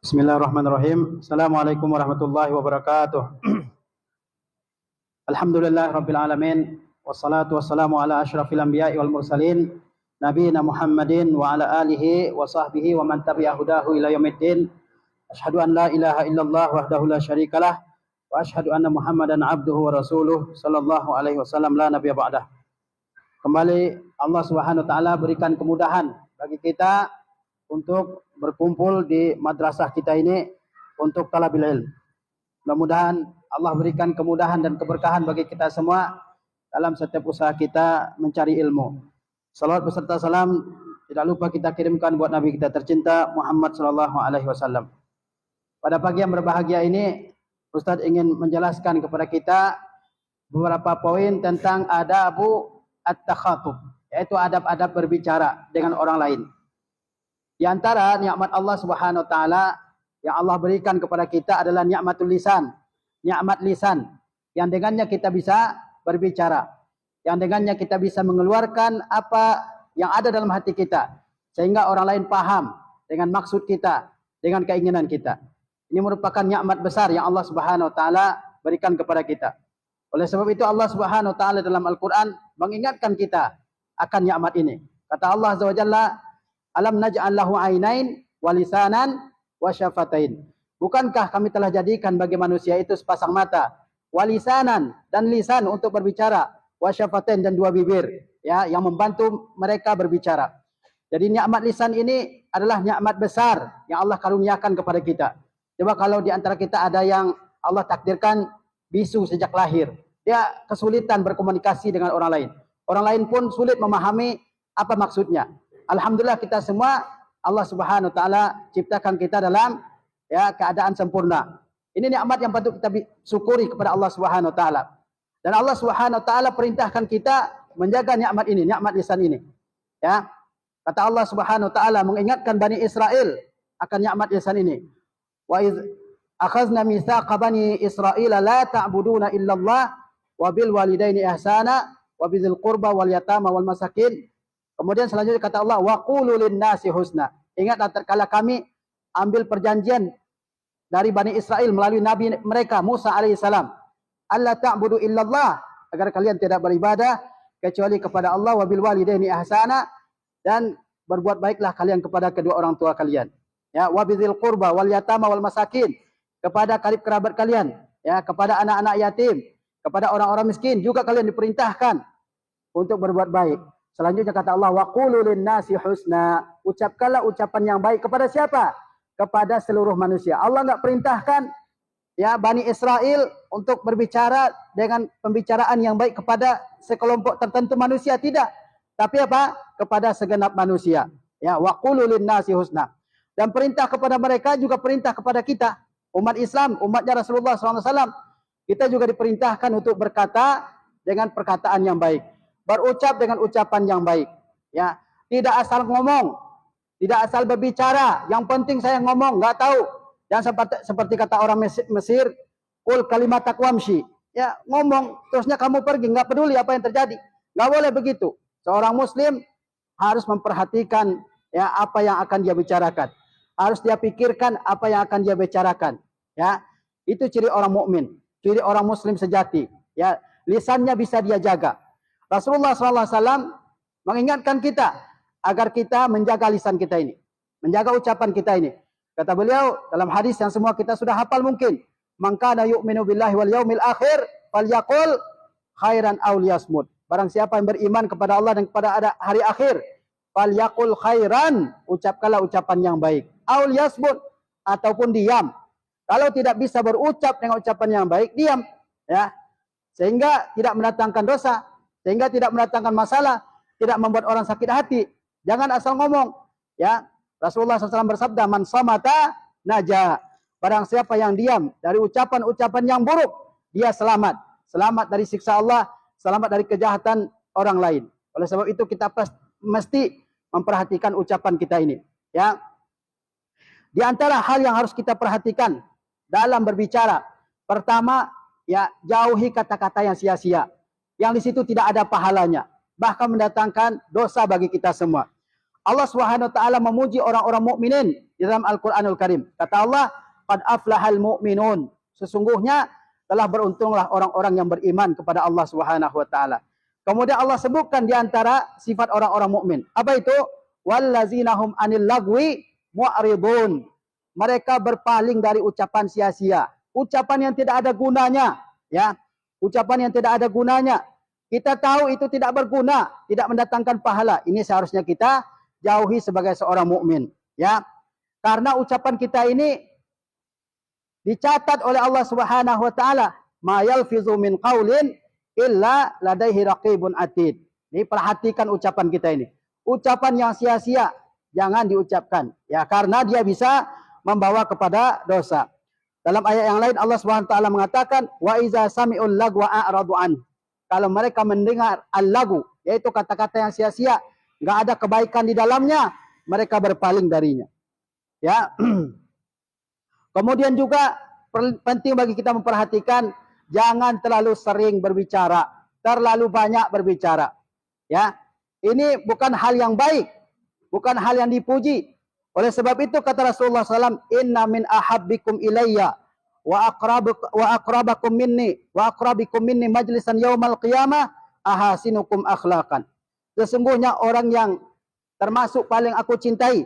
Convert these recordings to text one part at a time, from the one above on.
Bismillahirrahmanirrahim. Assalamualaikum warahmatullahi wabarakatuh. Alhamdulillah rabbil alamin. Wassalatu wassalamu ala asyrafil anbiya'i wal mursalin. Nabiyina Muhammadin wa ala alihi wa sahbihi wa man tabi'a hudahu ila yaumiddin. Asyhadu an la ilaha illallah wahdahu la syarikalah. Wa asyhadu anna Muhammadan abduhu wa rasuluh sallallahu alaihi wasallam la nabiyya ba'dah. Kembali Allah Subhanahu wa taala berikan kemudahan bagi kita untuk berkumpul di madrasah kita ini untuk talabil ilm. Mudah-mudahan Allah berikan kemudahan dan keberkahan bagi kita semua dalam setiap usaha kita mencari ilmu. Salawat beserta salam tidak lupa kita kirimkan buat Nabi kita tercinta Muhammad sallallahu alaihi wasallam. Pada pagi yang berbahagia ini, Ustaz ingin menjelaskan kepada kita beberapa poin tentang adabu at-takhatub, yaitu adab-adab berbicara dengan orang lain. Di antara nikmat Allah Subhanahu wa taala yang Allah berikan kepada kita adalah nikmatul lisan. Nikmat lisan yang dengannya kita bisa berbicara, yang dengannya kita bisa mengeluarkan apa yang ada dalam hati kita sehingga orang lain paham dengan maksud kita, dengan keinginan kita. Ini merupakan nikmat besar yang Allah Subhanahu wa taala berikan kepada kita. Oleh sebab itu Allah Subhanahu wa taala dalam Al-Qur'an mengingatkan kita akan nikmat ini. Kata Allah Azza wa Jalla, alam naj'al lahu ainain wa lisanan wa syafatain. Bukankah kami telah jadikan bagi manusia itu sepasang mata, wa lisanan, dan lisan untuk berbicara, wa syafatain, dan dua bibir ya yang membantu mereka berbicara. Jadi nikmat lisan ini adalah nikmat besar yang Allah karuniakan kepada kita. Coba kalau di antara kita ada yang Allah takdirkan bisu sejak lahir, dia kesulitan berkomunikasi dengan orang lain. Orang lain pun sulit memahami apa maksudnya. Alhamdulillah kita semua Allah Subhanahu wa taala ciptakan kita dalam keadaan sempurna. Ini nikmat yang patut kita syukuri kepada Allah Subhanahu wa taala. Dan Allah Subhanahu wa taala perintahkan kita menjaga nikmat ini, nikmat lisan ini. Ya. Kata Allah Subhanahu wa taala mengingatkan Bani Israel akan nikmat lisan ini. Wa iz akhadna mitsaqa bani Israil la ta'buduna illallah wa bil walidaini ihsana wa bidzil qurba wal yatama wal masakin. Kemudian selanjutnya kata Allah, wa qulu lin-nasi husna. Ingatlah tatkala kami ambil perjanjian dari Bani Israel melalui nabi mereka Musa alaihissalam, alla ta'budu illallah, agar kalian tidak beribadah kecuali kepada Allah, wa bil walidaini ihsana, dan berbuat baiklah kalian kepada kedua orang tua kalian. Ya, wa bidzil qurba wal yatama wal masakin, kepada karib kerabat kalian, ya, kepada anak-anak yatim, kepada orang-orang miskin juga kalian diperintahkan untuk berbuat baik. Selanjutnya kata Allah, wa qulu lin-nasi husna. Ucapkanlah ucapan yang baik kepada siapa? Kepada seluruh manusia. Allah enggak perintahkan ya Bani Israel untuk berbicara dengan pembicaraan yang baik kepada sekelompok tertentu manusia, tidak. Tapi apa? Kepada segenap manusia. Ya, wa qulu lin-nasi husna. Dan perintah kepada mereka juga perintah kepada kita, umat Islam, umatnya Rasulullah SAW. Kita juga diperintahkan untuk berkata dengan perkataan yang baik. Berucap dengan ucapan yang baik, ya, tidak asal ngomong, tidak asal berbicara. Yang penting saya ngomong, nggak tahu. Jangan seperti kata orang Mesir, ul kalimat takwamshi, ya, ngomong terusnya kamu pergi, nggak peduli apa yang terjadi. Nggak boleh begitu. Seorang Muslim harus memperhatikan ya apa yang akan dia bicarakan, harus dia pikirkan apa yang akan dia bicarakan. Ya, itu ciri orang mukmin, ciri orang Muslim sejati. Ya, lisannya bisa dia jaga. Rasulullah SAW mengingatkan kita agar kita menjaga lisan kita ini, menjaga ucapan kita ini. Kata beliau dalam hadis yang semua kita sudah hafal mungkin, man kana yu'minu billahi wal yaumil akhir falyaqul khairan aw liyasmut. Barang siapa yang beriman kepada Allah dan kepada hari akhir, falyaqul khairan, ucapkanlah ucapan yang baik, aw liyasmut, ataupun diam. Kalau tidak bisa berucap dengan ucapan yang baik, diam, ya, sehingga tidak mendatangkan dosa, sehingga tidak mendatangkan masalah, tidak membuat orang sakit hati. Jangan asal ngomong. Ya, Rasulullah SAW bersabda, man samata naja. Barang siapa yang diam dari ucapan-ucapan yang buruk, dia selamat. Selamat dari siksa Allah, selamat dari kejahatan orang lain. Oleh sebab itu kita mesti memperhatikan ucapan kita ini. Ya, di antara hal yang harus kita perhatikan dalam berbicara, pertama, ya, jauhi kata-kata yang sia-sia, yang di situ tidak ada pahalanya, bahkan mendatangkan dosa bagi kita semua. Allah Subhanahu wa taala memuji orang-orang mukminin di dalam Al-Qur'anul Karim. Kata Allah, qad aflahal mu'minun. Sesungguhnya telah beruntunglah orang-orang yang beriman kepada Allah Subhanahu wa taala. Kemudian Allah sebutkan di antara sifat orang-orang mukmin. Apa itu? Wallazina hum anil lagwi mu'ridun. Mereka berpaling dari ucapan sia-sia, ucapan yang tidak ada gunanya, ya. Ucapan yang tidak ada gunanya. Kita tahu itu tidak berguna, tidak mendatangkan pahala. Ini seharusnya kita jauhi sebagai seorang mukmin, ya. Karena ucapan kita ini dicatat oleh Allah Subhanahu wa taala, ma yalfizu min qaulin illa ladaihi raqibun atid. Ini perhatikan ucapan kita ini. Ucapan yang sia-sia jangan diucapkan, ya, karena dia bisa membawa kepada dosa. Dalam ayat yang lain Allah Subhanahu wa taala mengatakan, wa iza sami'ul lagwa a'radu an. Kalau mereka mendengar al-lagu, yaitu kata-kata yang sia-sia, enggak ada kebaikan di dalamnya, mereka berpaling darinya. Ya. Kemudian juga penting bagi kita memperhatikan, jangan terlalu sering berbicara, terlalu banyak berbicara. Ya, ini bukan hal yang baik, bukan hal yang dipuji. Oleh sebab itu kata Rasulullah SAW, inna min ahabbikum ilayya wa aqrabakum minni majlisan yaumal qiyamah ahasinukum akhlaqan. Sesungguhnya orang yang termasuk paling aku cintai,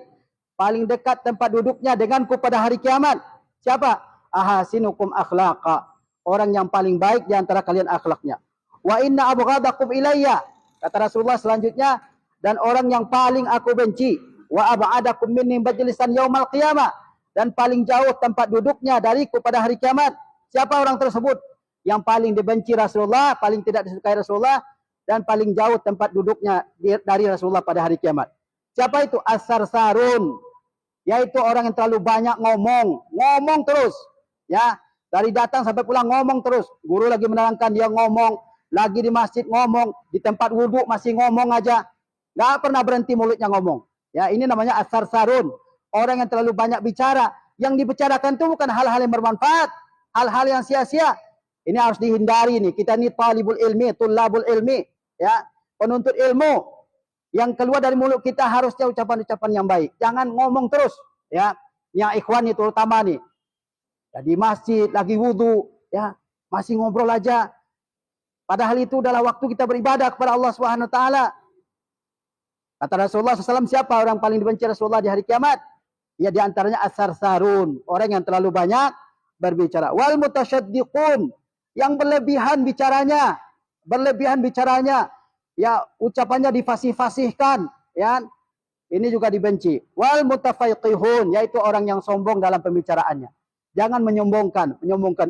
paling dekat tempat duduknya denganku pada hari kiamat, siapa? Ahasinukum akhlaqa. Orang yang paling baik di antara kalian akhlaknya. Wa inna abghadakum ilayya. Kata Rasulullah selanjutnya, dan orang yang paling aku benci, wa ab'adakum minni majlisan yaumal qiyamah, dan paling jauh tempat duduknya dariku pada hari kiamat. Siapa orang tersebut? Yang paling dibenci Rasulullah, paling tidak disukai Rasulullah, dan paling jauh tempat duduknya dari Rasulullah pada hari kiamat. Siapa itu? As-sarsarun. Yaitu orang yang terlalu banyak ngomong terus, ya, dari datang sampai pulang ngomong terus. Guru lagi menerangkan dia ngomong, lagi di masjid ngomong, di tempat wudhu masih ngomong aja, nggak pernah berhenti mulutnya ngomong. Ya, ini namanya as-sarsarun, orang yang terlalu banyak bicara. Yang dibicarakan itu bukan hal-hal yang bermanfaat, hal-hal yang sia-sia. Ini harus dihindari nih. Kita ini talibul ilmi, tullabul ilmi, ya, penuntut ilmu. Yang keluar dari mulut kita harusnya ucapan-ucapan yang baik. Jangan ngomong terus, ya. Yang ikhwan itu terutama nih. Ya, di masjid lagi wudhu, ya, masih ngobrol aja. Padahal itu adalah waktu kita beribadah kepada Allah Subhanahu wa taala. Kata Rasulullah SAW, siapa orang paling dibenci Rasulullah di hari kiamat? Ya, di antaranya as-sarsarun, orang yang terlalu banyak berbicara. Wal mutasyaddiqun, yang berlebihan bicaranya. Ya, ucapannya difasih-fasihkan, ya. Ini juga dibenci. Wal mutafaiqihun, yaitu orang yang sombong dalam pembicaraannya. Jangan menyombongkan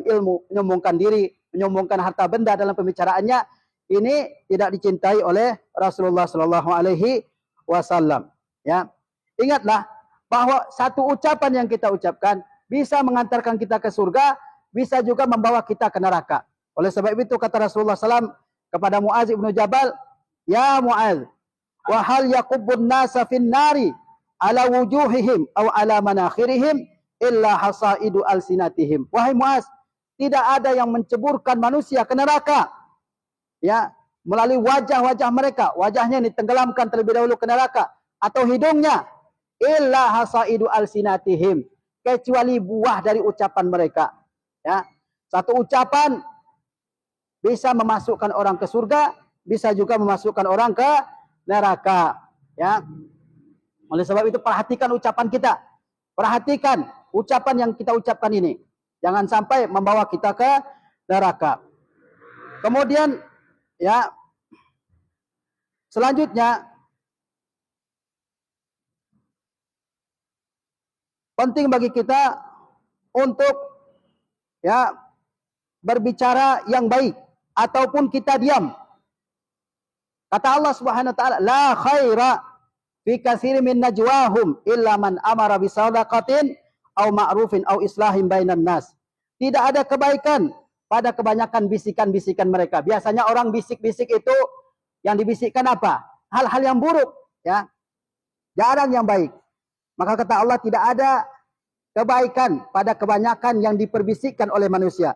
ilmu, menyombongkan diri, menyombongkan harta benda dalam pembicaraannya. Ini tidak dicintai oleh Rasulullah sallallahu alaihi wasallam, ya. Ingatlah bahwa satu ucapan yang kita ucapkan bisa mengantarkan kita ke surga, bisa juga membawa kita ke neraka. Oleh sebab itu kata Rasulullah SAW kepada Muaz ibn Jabal, ya Muaz, wa hal yaqubbun nasa fin nari ala wujuhihim aw ala manakhirihim illa hasaidu alsinatihim. Wahai Muaz, tidak ada yang menceburkan manusia ke neraka, ya, melalui wajah-wajah mereka, wajahnya ditenggelamkan terlebih dahulu ke neraka, atau hidungnya, illa hasaidu alsinatihim, kecuali buah dari ucapan mereka. Ya, satu ucapan bisa memasukkan orang ke surga, bisa juga memasukkan orang ke neraka. Ya, oleh sebab itu perhatikan ucapan kita, perhatikan ucapan yang kita ucapkan ini, jangan sampai membawa kita ke neraka. Kemudian, ya, selanjutnya penting bagi kita untuk, ya, berbicara yang baik ataupun kita diam. Kata Allah Subhanahu wa taala, la khaira fi katsirin min najwahum illa man amara bi shadaqatin aw ma'rufin aw islahin bainan nas. Tidak ada kebaikan pada kebanyakan bisikan-bisikan mereka. Biasanya orang bisik-bisik itu yang dibisikkan apa? Hal-hal yang buruk, ya. Jarang yang baik. Maka kata Allah, tidak ada kebaikan pada kebanyakan yang diperbisikkan oleh manusia,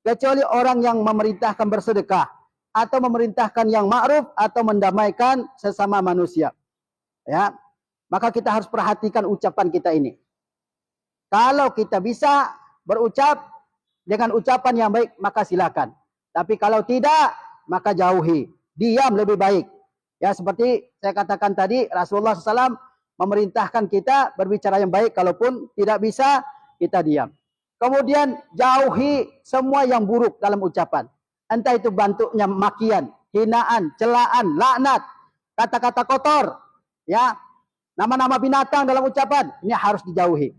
kecuali orang yang memerintahkan bersedekah atau memerintahkan yang ma'ruf atau mendamaikan sesama manusia. Ya. Maka kita harus perhatikan ucapan kita ini. Kalau kita bisa berucap dengan ucapan yang baik, maka silakan. Tapi kalau tidak, maka jauhi. Diam lebih baik. Ya, seperti saya katakan tadi, Rasulullah SAW memerintahkan kita berbicara yang baik. Kalaupun tidak bisa, kita diam. Kemudian jauhi semua yang buruk dalam ucapan. Entah itu bentuknya makian, hinaan, celaan, laknat, kata-kata kotor, ya, nama-nama binatang dalam ucapan, ini harus dijauhi.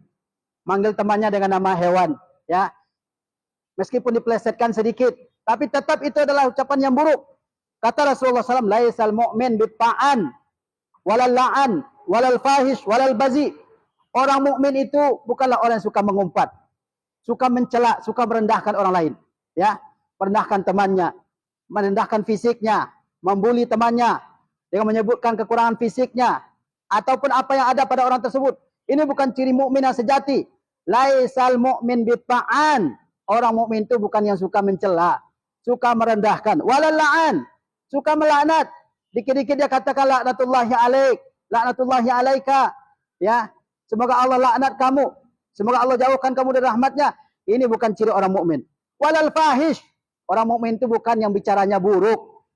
Manggil temannya dengan nama hewan, ya, meskipun dipelesetkan sedikit, tapi tetap itu adalah ucapan yang buruk. Kata Rasulullah SAW, laisal mu'min bitta'an, walal la'an, walal fahish, walal bazi. Orang mukmin itu bukanlah orang yang suka mengumpat, suka mencela, suka merendahkan orang lain, ya, merendahkan temannya, merendahkan fisiknya, membuli temannya dengan menyebutkan kekurangan fisiknya ataupun apa yang ada pada orang tersebut. Ini bukan ciri mukmin yang sejati. Laisal mu'min bitta'an. Orang mukmin itu bukan yang suka mencela, suka merendahkan. Walal la'an, suka melaknat. Dikit-dikit dia katakan laknatullahi alaik, laknatullahi alaika. Ya, semoga Allah laknat kamu, semoga Allah jauhkan kamu dari rahmatnya. Ini bukan ciri orang mukmin. Walal fahish. Orang mukmin itu bukan yang bicaranya buruk,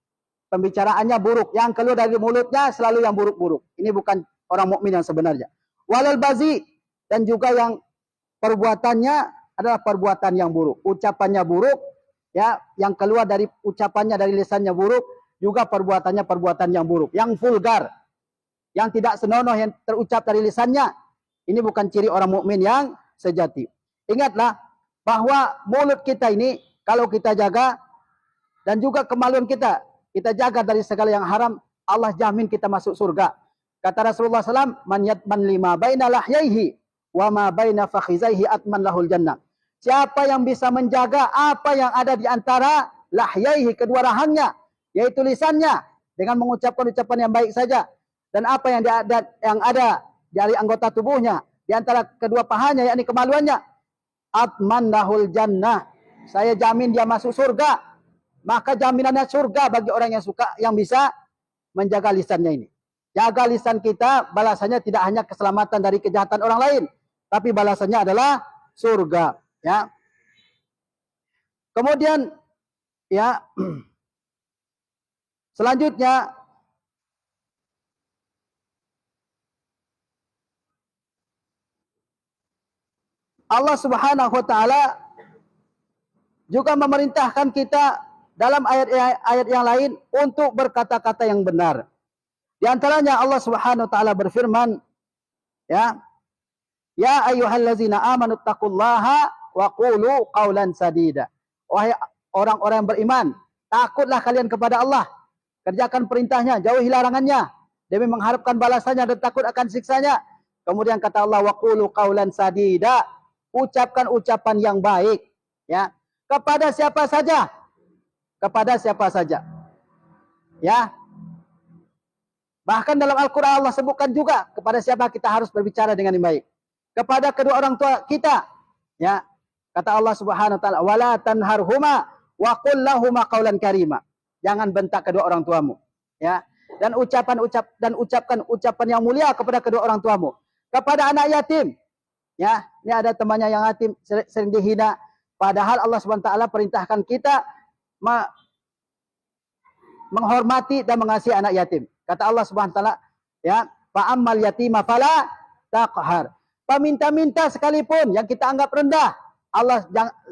pembicaraannya buruk, yang keluar dari mulutnya selalu yang buruk-buruk. Ini bukan orang mukmin yang sebenarnya. Walal bazi, dan juga yang perbuatannya adalah perbuatan yang buruk, ucapannya buruk, ya, yang keluar dari ucapannya dari lisannya buruk, juga perbuatannya perbuatan yang buruk, yang vulgar, yang tidak senonoh yang terucap dari lisannya. Ini bukan ciri orang mukmin yang sejati. Ingatlah bahwa mulut kita ini kalau kita jaga, dan juga kemaluan kita jaga dari segala yang haram, Allah jamin kita masuk surga. Kata Rasulullah SAW, man yatman lima baina lahyaihi wa ma baina fakhizaihi atman lahul jannah. Siapa yang bisa menjaga apa yang ada di antara lahyaihi, kedua rahangnya, yaitu lisannya, dengan mengucapkan ucapan yang baik saja, dan apa yang ada dari anggota tubuhnya, di antara kedua pahanya, yakni kemaluannya, atman lahul jannah, saya jamin dia masuk surga. Maka jaminannya surga bagi orang yang suka, yang bisa menjaga lisannya ini. Jaga lisan kita, balasannya tidak hanya keselamatan dari kejahatan orang lain, tapi balasannya adalah surga. Ya. Kemudian, ya, selanjutnya Allah Subhanahu wa taala juga memerintahkan kita dalam ayat-ayat yang lain untuk berkata-kata yang benar. Di antaranya Allah Subhanahu wa taala berfirman, ya, ya ayyuhallazina amanu taqullaha wa qulu qaulan sadida. Wahai orang-orang yang beriman, takutlah kalian kepada Allah, kerjakan perintahnya, jauhi larangannya, demi mengharapkan balasannya dan takut akan siksanya. Kemudian kata Allah, wa qulu qaulan sadida, ucapkan ucapan yang baik, ya, kepada siapa saja, kepada siapa saja, ya. Bahkan dalam Al-Quran Allah sebutkan juga kepada siapa kita harus berbicara dengan yang baik. Kepada kedua orang tua kita, ya. Kata Allah Subhanahu wa taala, wala tanharhuma wa qul lahuma qaulan karima. Jangan bentak kedua orang tuamu, ya. Dan ucapkan ucapan yang mulia kepada kedua orang tuamu. Kepada anak yatim, ya. Ini ada temannya yang yatim, sering dihina, padahal Allah Subhanahu wa taala perintahkan kita menghormati dan mengasihi anak yatim. Kata Allah Subhanahu wa taala, ya, fa ammal yatima fala taqhar. Peminta-minta sekalipun yang kita anggap rendah, Allah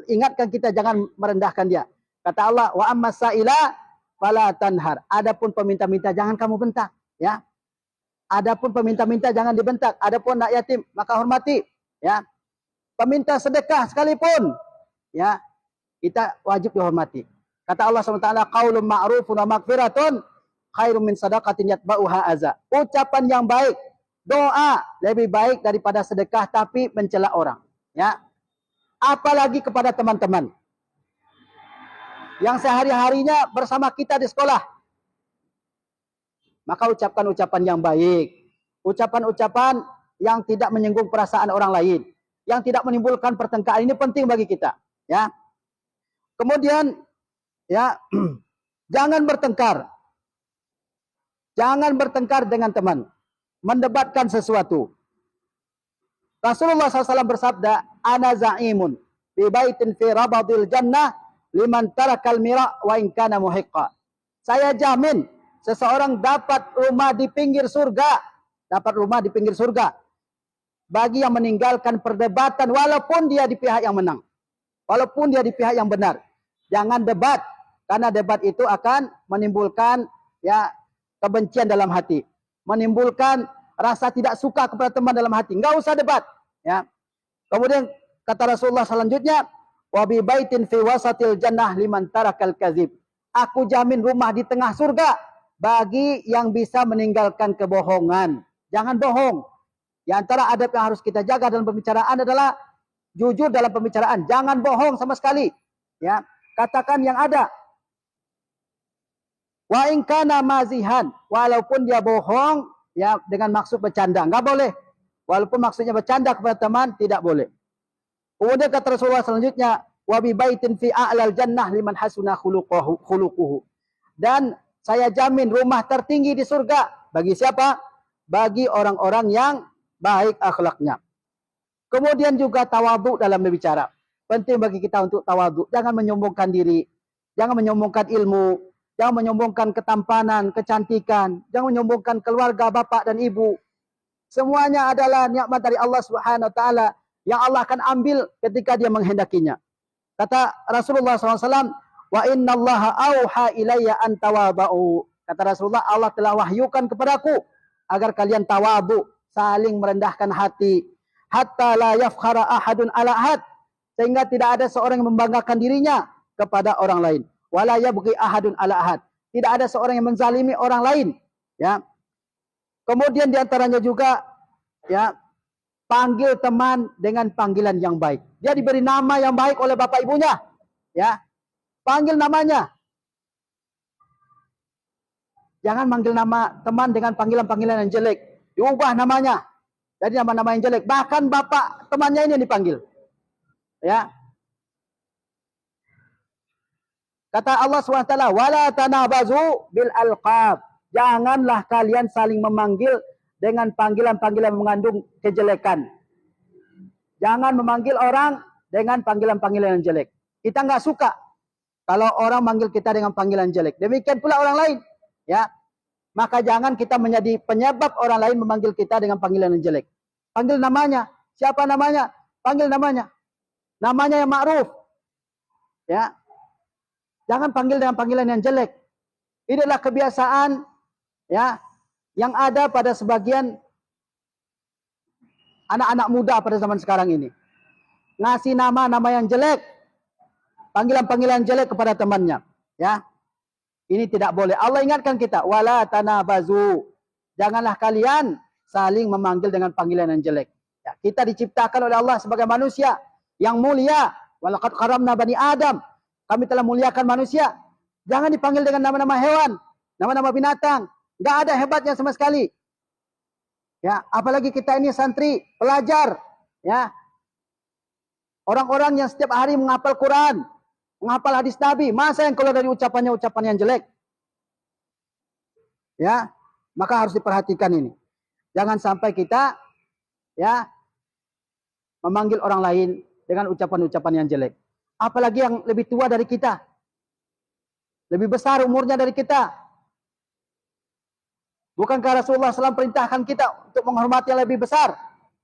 ingatkan kita jangan merendahkan dia. Kata Allah, wa ammas sa'ila fala tanhar. Adapun peminta-minta jangan kamu bentak, ya. Adapun peminta-minta jangan dibentak. Adapun anak yatim maka hormati, ya. Peminta sedekah sekalipun, ya, kita wajib dihormati. Kata Allah SWT, qaulun ma'rufun wa maghfiratun khairum min sadaqatin yatba'uha aza. Ucapan yang baik, doa lebih baik daripada sedekah tapi mencela orang, ya. Apalagi kepada teman-teman yang sehari-harinya bersama kita di sekolah, maka ucapkan ucapan yang baik, ucapan-ucapan yang tidak menyinggung perasaan orang lain, yang tidak menimbulkan pertengkaran. Ini penting bagi kita, ya. Kemudian, ya, jangan bertengkar. Jangan bertengkar dengan teman, mendebatkan sesuatu. Rasulullah SAW bersabda, "Ana za'imun bi baitin fi rabadil jannah liman tarakal mira' wa in kana muhiqqa." Saya jamin seseorang dapat rumah di pinggir surga, dapat rumah di pinggir surga bagi yang meninggalkan perdebatan walaupun dia di pihak yang menang. Walaupun dia di pihak yang benar. Jangan debat, karena debat itu akan menimbulkan ya kebencian dalam hati, menimbulkan rasa tidak suka kepada teman dalam hati. Enggak usah debat, ya. Kemudian kata Rasulullah selanjutnya, wa bi baitin fi wasatil jannah liman tarakal kadzib. Aku jamin rumah di tengah surga bagi yang bisa meninggalkan kebohongan. Jangan bohong. Di antara adab yang harus kita jaga dalam pembicaraan adalah jujur dalam pembicaraan. Jangan bohong sama sekali. Ya, katakan yang ada. Wa in kana mazihan, walaupun dia bohong ya dengan maksud bercanda, enggak boleh. Walaupun maksudnya bercanda kepada teman, tidak boleh. Kemudian kata Rasulullah selanjutnya, wa bi baitin fi a'lal jannah liman hasuna khuluquhu. Dan saya jamin rumah tertinggi di surga bagi siapa? Bagi orang-orang yang baik akhlaknya. Kemudian juga tawadhu dalam berbicara. Penting bagi kita untuk tawadhu. Jangan menyombongkan diri, jangan menyombongkan ilmu, jangan menyombongkan ketampanan, kecantikan, jangan menyombongkan keluarga bapak dan ibu. Semuanya adalah nikmat dari Allah Subhanahu wa taala yang Allah akan ambil ketika dia menghendakinya. Kata Rasulullah SAW, wa innallaha auha ilayya an tawaba'u. Kata Rasulullah, Allah telah wahyukan kepadaku agar kalian tawadhu, saling merendahkan hati, hatta la yafkhara ahadun ala ahad, sehingga tidak ada seorang yang membanggakan dirinya kepada orang lain. Wala yabghi ahadun ala ahad, tidak ada seorang yang menzalimi orang lain, ya. Kemudian diantaranya juga, ya, panggil teman dengan panggilan yang baik. Dia diberi nama yang baik oleh bapak ibunya, ya, panggil namanya. Jangan manggil nama teman dengan panggilan-panggilan yang jelek. Diubah namanya jadi nama-nama yang jelek. Bahkan bapak temannya ini yang dipanggil. Ya. Kata Allah SWT, wala tanabazu bil alqab. Janganlah kalian saling memanggil dengan panggilan-panggilan yang mengandung kejelekan. Jangan memanggil orang dengan panggilan-panggilan yang jelek. Kita nggak suka kalau orang manggil kita dengan panggilan jelek. Demikian pula orang lain. Ya. Maka jangan kita menjadi penyebab orang lain memanggil kita dengan panggilan yang jelek. Panggil namanya. Siapa namanya? Panggil namanya. Namanya yang ma'ruf. Ya. Jangan panggil dengan panggilan yang jelek. Ini adalah kebiasaan, ya, yang ada pada sebagian anak-anak muda pada zaman sekarang ini. Ngasih nama-nama yang jelek, panggilan-panggilan jelek kepada temannya, ya. Ini tidak boleh. Allah ingatkan kita, wala tanabazu. Janganlah kalian saling memanggil dengan panggilan yang jelek. Ya, kita diciptakan oleh Allah sebagai manusia yang mulia. Walaqad karamna bani Adam. Kami telah muliakan manusia. Jangan dipanggil dengan nama-nama hewan, nama-nama binatang. Enggak ada hebatnya sama sekali. Ya, apalagi kita ini santri, pelajar, ya. Orang-orang yang setiap hari menghafal Quran, menghafal hadis Nabi, masa yang keluar dari ucapannya ucapan yang jelek? Ya, maka harus diperhatikan ini. Jangan sampai kita, ya, memanggil orang lain dengan ucapan-ucapan yang jelek. Apalagi yang lebih tua dari kita, lebih besar umurnya dari kita. Bukankah Rasulullah SAW perintahkan kita untuk menghormati yang lebih besar?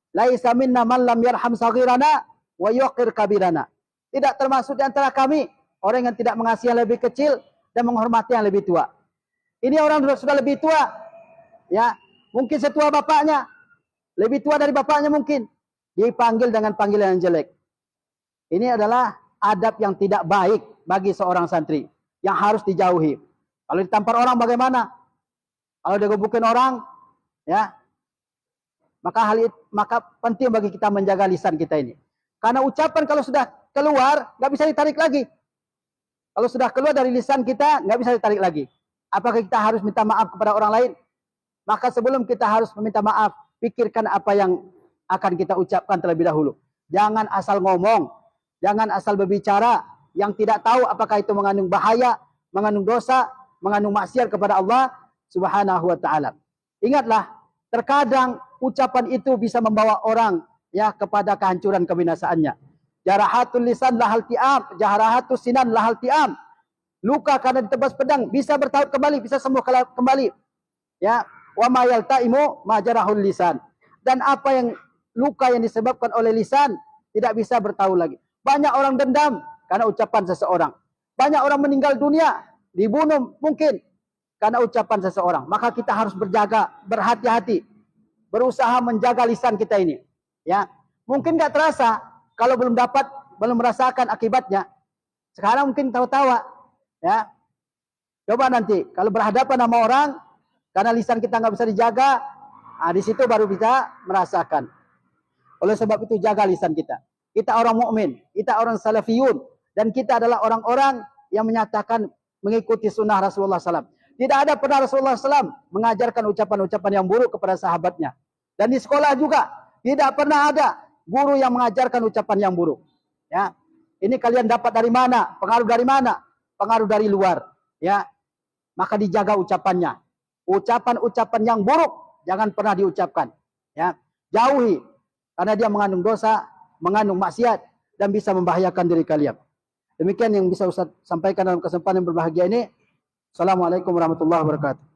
Laisa minna man lam yarham saghirana wa yuqir kabirana. Tidak termasuk di antara kami orang yang tidak mengasihi yang lebih kecil dan menghormati yang lebih tua. Ini orang sudah lebih tua, ya, mungkin setua bapaknya, lebih tua dari bapaknya mungkin, dipanggil dengan panggilan yang jelek. Ini adalah adab yang tidak baik bagi seorang santri yang harus dijauhi. Kalau ditampar orang bagaimana? Kalau digebukin orang, ya, maka penting bagi kita menjaga lisan kita ini. Karena ucapan kalau sudah keluar, nggak bisa ditarik lagi. Kalau sudah keluar dari lisan kita, nggak bisa ditarik lagi. Apakah kita harus minta maaf kepada orang lain? Maka sebelum kita harus meminta maaf, pikirkan apa yang akan kita ucapkan terlebih dahulu. Jangan asal ngomong, jangan asal berbicara yang tidak tahu apakah itu mengandung bahaya, mengandung dosa, mengandung maksiat kepada Allah Subhanahu wa taala. Ingatlah, terkadang ucapan itu bisa membawa orang ya kepada kehancuran kebinasaannya. Jarahatul lisan lahal ti'am, jarahatul sinan lahal ti'am. Luka karena ditebas pedang bisa bertaut kembali, bisa sembuh kembali. Ya, wa ma yaltaimu ma jarahul lisan. Dan apa yang luka yang disebabkan oleh lisan tidak bisa bertaut lagi. Banyak orang dendam karena ucapan seseorang. Banyak orang meninggal dunia, dibunuh mungkin karena ucapan seseorang. Maka kita harus berjaga, berhati-hati, berusaha menjaga lisan kita ini. Ya, mungkin nggak terasa kalau belum merasakan akibatnya. Sekarang mungkin tahu-tahu, ya. Coba nanti kalau berhadapan sama orang, karena lisan kita nggak bisa dijaga, di situ baru bisa merasakan. Oleh sebab itu jaga lisan kita. Kita orang mukmin, kita orang salafiyun, dan kita adalah orang-orang yang menyatakan mengikuti sunnah Rasulullah SAW. Tidak ada pernah Rasulullah SAW mengajarkan ucapan-ucapan yang buruk kepada sahabatnya. Dan di sekolah juga tidak pernah ada guru yang mengajarkan ucapan yang buruk. Ya, ini kalian dapat dari mana? Pengaruh dari mana? Pengaruh dari luar. Ya, maka dijaga ucapannya. Ucapan-ucapan yang buruk jangan pernah diucapkan. Ya, jauhi karena dia mengandung dosa, mengandung maksiat dan bisa membahayakan diri kalian. Demikian yang bisa Ustaz sampaikan dalam kesempatan yang berbahagia ini. Assalamualaikum warahmatullahi wabarakatuh.